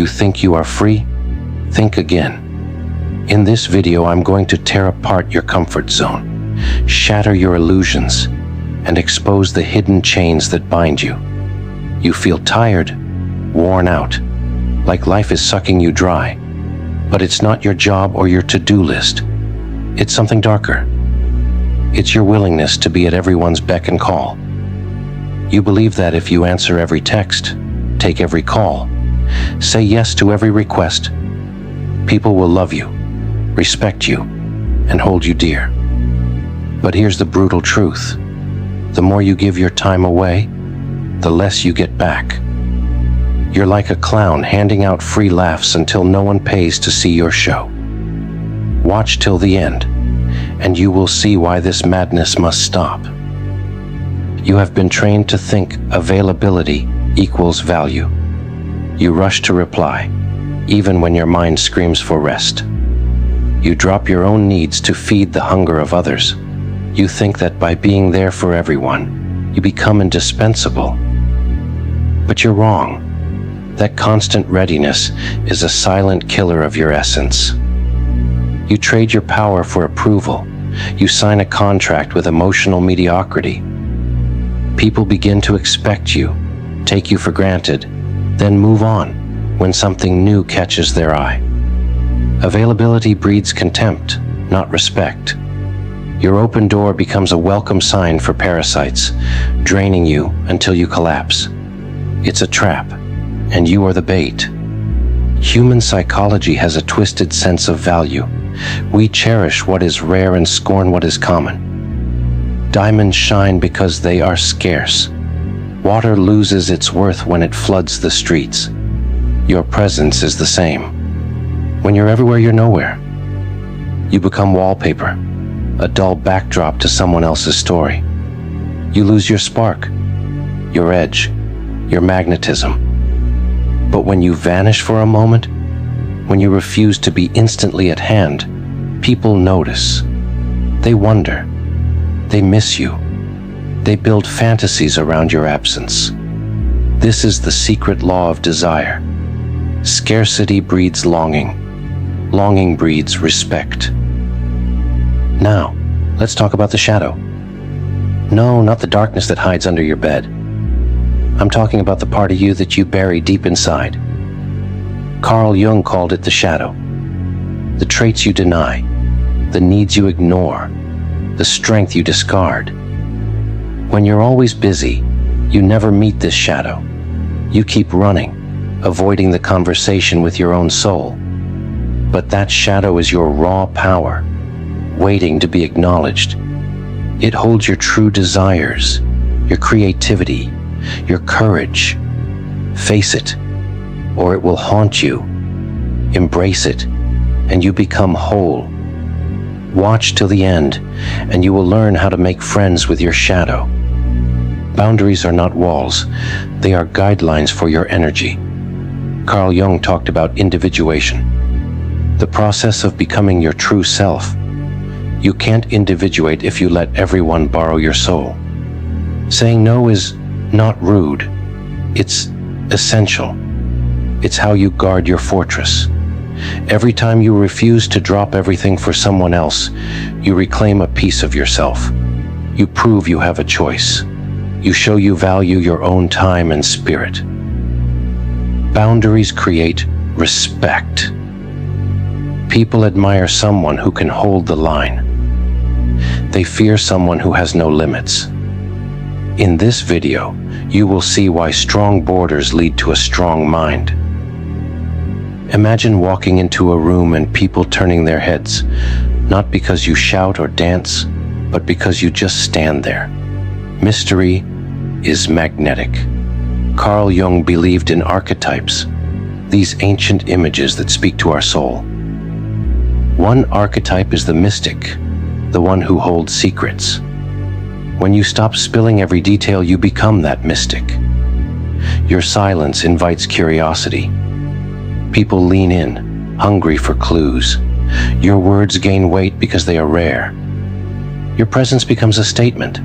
You think you are free? Think again. In this video, I'm going to tear apart your comfort zone, shatter your illusions, and expose the hidden chains that bind you. You feel tired, worn out, like life is sucking you dry. But it's not your job or your to-do list. It's something darker. It's your willingness to be at everyone's beck and call. You believe that if you answer every text, take every call, say yes to every request, people will love you, respect you, and hold you dear. But here's the brutal truth. The more you give your time away, the less you get back. You're like a clown handing out free laughs until no one pays to see your show. Watch till the end, and you will see why this madness must stop. You have been trained to think availability equals value. You rush to reply, even when your mind screams for rest. You drop your own needs to feed the hunger of others. You think that by being there for everyone, you become indispensable. But you're wrong. That constant readiness is a silent killer of your essence. You trade your power for approval. You sign a contract with emotional mediocrity. People begin to expect you, take you for granted, then move on when something new catches their eye. Availability breeds contempt, not respect. Your open door becomes a welcome sign for parasites, draining you until you collapse. It's a trap, and you are the bait. Human psychology has a twisted sense of value. We cherish what is rare and scorn what is common. Diamonds shine because they are scarce. Water loses its worth when it floods the streets. Your presence is the same. When you're everywhere, you're nowhere. You become wallpaper, a dull backdrop to someone else's story. You lose your spark, your edge, your magnetism. But when you vanish for a moment, when you refuse to be instantly at hand, people notice. They wonder. They miss you. They build fantasies around your absence. This is the secret law of desire. Scarcity breeds longing. Longing breeds respect. Now, let's talk about the shadow. No, not the darkness that hides under your bed. I'm talking about the part of you that you bury deep inside. Carl Jung called it the shadow. The traits you deny, the needs you ignore, the strength you discard. When you're always busy, you never meet this shadow. You keep running, avoiding the conversation with your own soul. But that shadow is your raw power, waiting to be acknowledged. It holds your true desires, your creativity, your courage. Face it, or it will haunt you. Embrace it, and you become whole. Watch till the end, and you will learn how to make friends with your shadow. Boundaries are not walls, they are guidelines for your energy. Carl Jung talked about individuation, the process of becoming your true self. You can't individuate if you let everyone borrow your soul. Saying no is not rude, it's essential. It's how you guard your fortress. Every time you refuse to drop everything for someone else, you reclaim a piece of yourself. You prove you have a choice. You show you value your own time and spirit. Boundaries create respect. People admire someone who can hold the line. They fear someone who has no limits. In this video, you will see why strong borders lead to a strong mind. Imagine walking into a room and people turning their heads, not because you shout or dance, but because you just stand there. Mystery is magnetic. Carl Jung believed in archetypes, these ancient images that speak to our soul. One archetype is the mystic, the one who holds secrets. When you stop spilling every detail, you become that mystic. Your silence invites curiosity. People lean in, hungry for clues. Your words gain weight because they are rare. Your presence becomes a statement.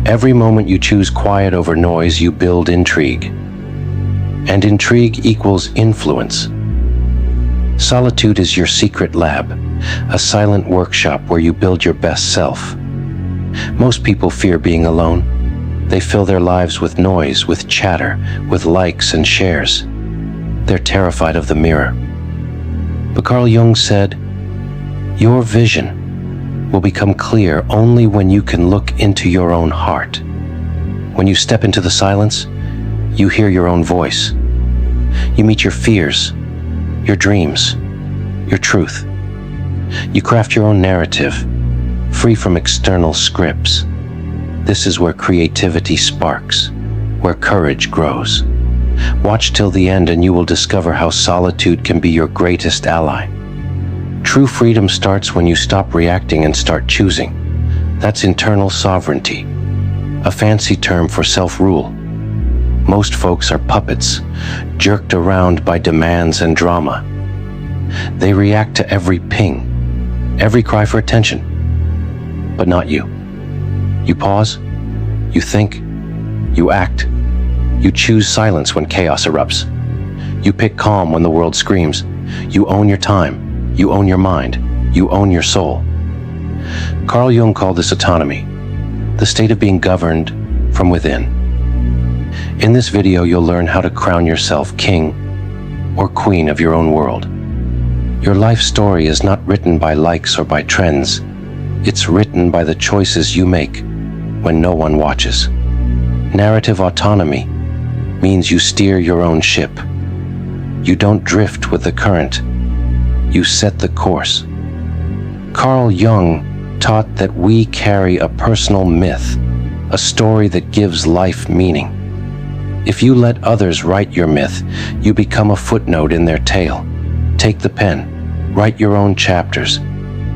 Every moment you choose quiet over noise, you build intrigue. and intrigue equals influence. Solitude is your secret lab, a silent workshop where you build your best self. Most people fear being alone. They fill their lives with noise, with chatter, with likes and shares. They're terrified of the mirror. But Carl Jung said, "Your vision will become clear only when you can look into your own heart. When you step into the silence, you hear your own voice. You meet your fears, your dreams, your truth. You craft your own narrative, free from external scripts. This is where creativity sparks, where courage grows. Watch till the end and you will discover how solitude can be your greatest ally. True freedom starts when you stop reacting and start choosing. That's internal sovereignty, a fancy term for self-rule. Most folks are puppets, jerked around by demands and drama. They react to every ping, every cry for attention. But not you. You pause, you think, you act. You choose silence when chaos erupts. You pick calm when the world screams. You own your time, you own your mind, you own your soul. Carl Jung called this autonomy, the state of being governed from within. In this video, you'll learn how to crown yourself king or queen of your own world. Your life story is not written by likes or by trends. It's written by the choices you make when no one watches. Narrative autonomy means you steer your own ship. You don't drift with the current. You set the course. Carl Jung taught that we carry a personal myth, a story that gives life meaning. If you let others write your myth, you become a footnote in their tale. Take the pen, write your own chapters.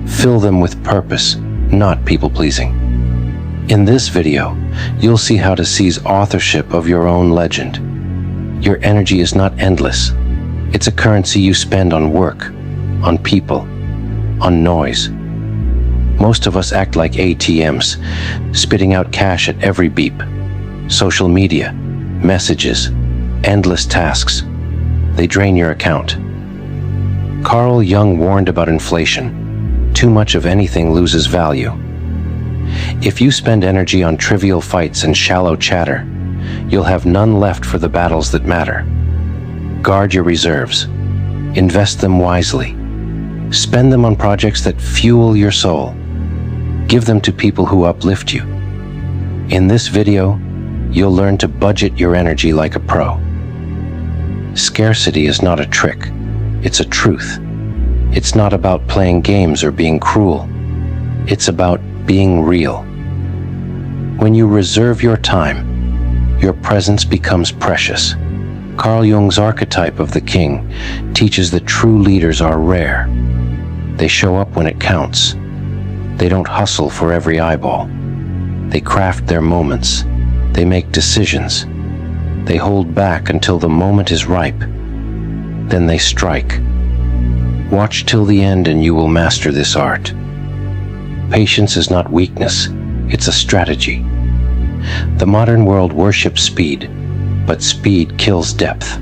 Fill them with purpose, not people-pleasing. In this video, you'll see how to seize authorship of your own legend. Your energy is not endless. It's a currency you spend on work, on people, on noise. Most of us act like ATMs, spitting out cash at every beep. Social media, messages, endless tasks. They drain your account. Carl Jung warned about inflation. Too much of anything loses value. If you spend energy on trivial fights and shallow chatter, you'll have none left for the battles that matter. Guard your reserves. Invest them wisely. Spend them on projects that fuel your soul. Give them to people who uplift you. In this video, you'll learn to budget your energy like a pro. Scarcity is not a trick. It's a truth. It's not about playing games or being cruel. It's about being real. When you reserve your time, your presence becomes precious. Carl Jung's archetype of the king teaches that true leaders are rare. They show up when it counts. They don't hustle for every eyeball. They craft their moments. They make decisions. They hold back until the moment is ripe. Then they strike. Watch till the end and you will master this art. Patience is not weakness, it's a strategy. The modern world worships speed, but speed kills depth.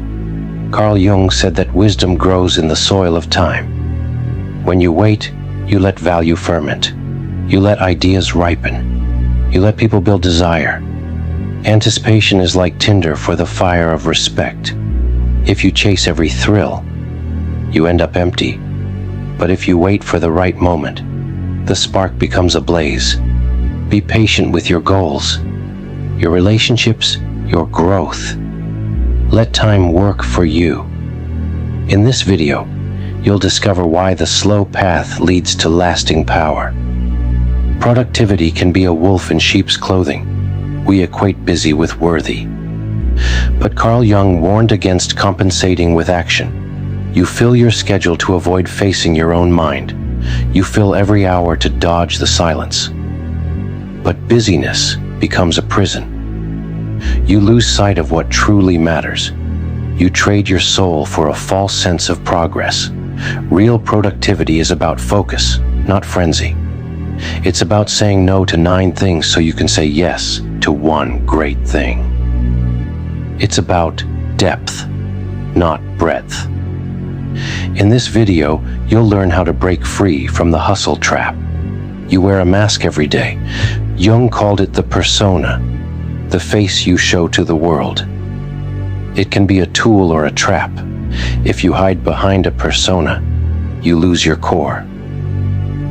Carl Jung said that wisdom grows in the soil of time. When you wait, you let value ferment. You let ideas ripen. You let people build desire. Anticipation is like tinder for the fire of respect. If you chase every thrill, you end up empty. But if you wait for the right moment, the spark becomes a blaze. Be patient with your goals, your relationships, your growth. Let time work for you. In this video, you'll discover why the slow path leads to lasting power. Productivity can be a wolf in sheep's clothing. We equate busy with worthy. But Carl Jung warned against compensating with action. You fill your schedule to avoid facing your own mind. You fill every hour to dodge the silence. But busyness becomes a prison. You lose sight of what truly matters. You trade your soul for a false sense of progress. Real productivity is about focus, not frenzy. It's about saying no to 9 things so you can say yes to one great thing. It's about depth, not breadth. In this video, you'll learn how to break free from the hustle trap. You wear a mask every day. Jung called it the persona, the face you show to the world. It can be a tool or a trap. If you hide behind a persona, you lose your core.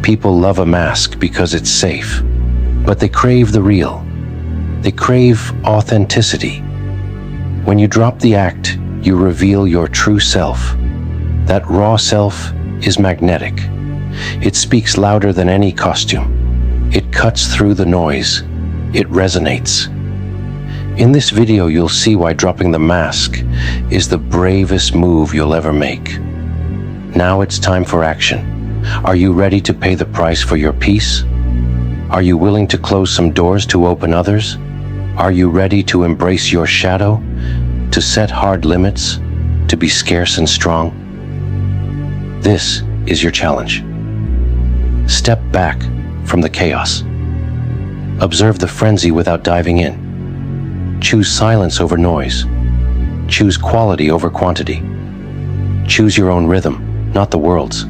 People love a mask because it's safe, but they crave the real. They crave authenticity. When you drop the act, you reveal your true self. That raw self is magnetic. It speaks louder than any costume. It cuts through the noise. It resonates. In this video, you'll see why dropping the mask is the bravest move you'll ever make. Now it's time for action. Are you ready to pay the price for your peace? Are you willing to close some doors to open others? Are you ready to embrace your shadow, to set hard limits, to be scarce and strong? This is your challenge. Step back from the chaos. Observe the frenzy without diving in. Choose silence over noise. Choose quality over quantity. Choose your own rhythm, not the world's.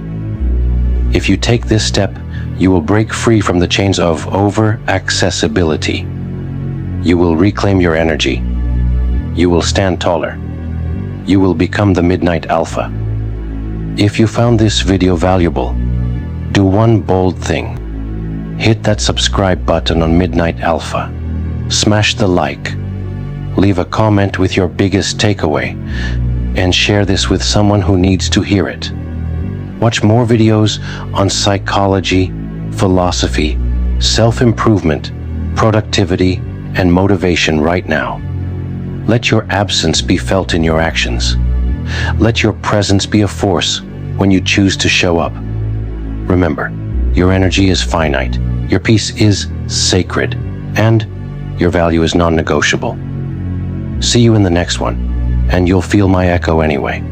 If you take this step, you will break free from the chains of overaccessibility. You will reclaim your energy. You will stand taller. You will become the Midnight Alpha. If you found this video valuable, do one bold thing. Hit that subscribe button on Midnight Alpha. Smash the like. Leave a comment with your biggest takeaway, and share this with someone who needs to hear it. Watch more videos on psychology, philosophy, self-improvement, productivity, and motivation right now. Let your absence be felt in your actions. Let your presence be a force when you choose to show up. Remember, your energy is finite, your peace is sacred, and your value is non-negotiable. See you in the next one, and you'll feel my echo anyway.